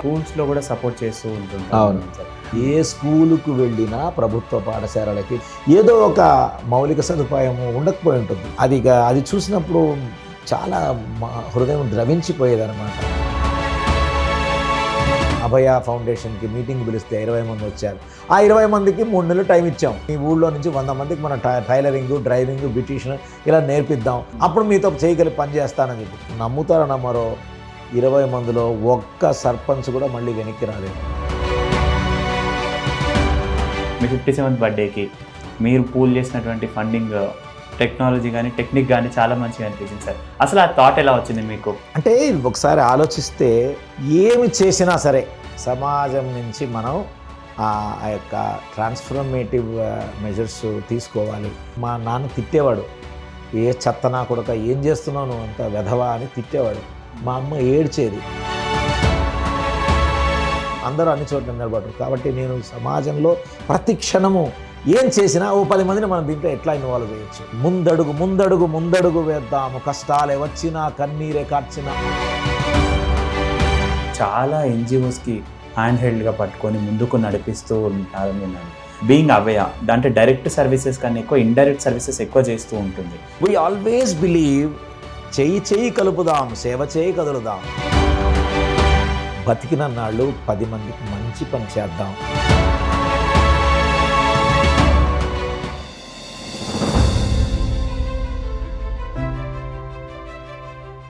స్కూల్స్లో కూడా సపోర్ట్ చేస్తూ ఉంటుంటారు. అవును సార్. ఏ స్కూలుకు వెళ్ళినా ప్రభుత్వ పాఠశాలలకి ఏదో ఒక మౌలిక సదుపాయం ఉండకపోయి ఉంటుంది. అది చూసినప్పుడు చాలా హృదయం ద్రవించిపోయేదన్నమాట. అభయ ఫౌండేషన్కి మీటింగ్ పిలిస్తే 20 మంది వచ్చారు. ఆ 20 మందికి 3 నెలలు టైం ఇచ్చాం. ఈ ఊళ్ళో నుంచి 100 మందికి మనం టైలరింగ్, డ్రైవింగ్, బ్యూటీషియన్ ఇలా నేర్పిద్దాం, అప్పుడు మీతో చేయగలిగి పని చేస్తానని చెప్పి. నమ్ముతారో నమ్మరో 20 మందిలో ఒక్క సర్పంచ్ కూడా మళ్ళీ వెనక్కి రాలేదు. మీ 57th బర్త్డేకి మీరు పూల్ చేసినటువంటి ఫండింగ్, టెక్నాలజీ కానీ టెక్నిక్ కానీ చాలా మంచిగా అనిపించింది సార్. అసలు ఆ థాట్ ఎలా వచ్చింది మీకు? అంటే ఒకసారి ఆలోచిస్తే ఏమి చేసినా సరే సమాజం నుంచి మనం ఆ యొక్క ట్రాన్స్ఫర్మేటివ్ మెజర్స్ తీసుకోవాలి. మా నాన్న తిట్టేవాడు, ఏ చెత్తనా కొడక ఏం చేస్తున్నావు నువ్వు అంత వెధవా అని తిట్టేవాడు. మా అమ్మ ఏడ్చేది. అందరూ అన్ని చోట్ల నిలబడరు. కాబట్టి నేను సమాజంలో ప్రతి క్షణము ఏం చేసినా 10 మందిని మనం దీంట్లో ఎట్లా ఇన్వాల్వ్ చేయొచ్చు. ముందడుగు వేద్దాము, కష్టాలే వచ్చినా కన్నీరే కార్చినా. చాలా ఎన్జిఓస్కి హ్యాండ్ హెల్డ్గా పట్టుకొని ముందుకు నడిపిస్తూ ఉంటారు. నేను బీయింగ్ అవే అంటే డైరెక్ట్ సర్వీసెస్ కన్నా ఎక్కువ ఇండైరెక్ట్ సర్వీసెస్ ఎక్కువ చేస్తూ ఉంటుంది. వీ ఆల్వేస్ బిలీవ్ చెయ్యి కలుపుదాం, సేవ చేయి కదులుదాం. బతికిన నాళ్ళు 10 మందికి మంచి పని చేద్దాం.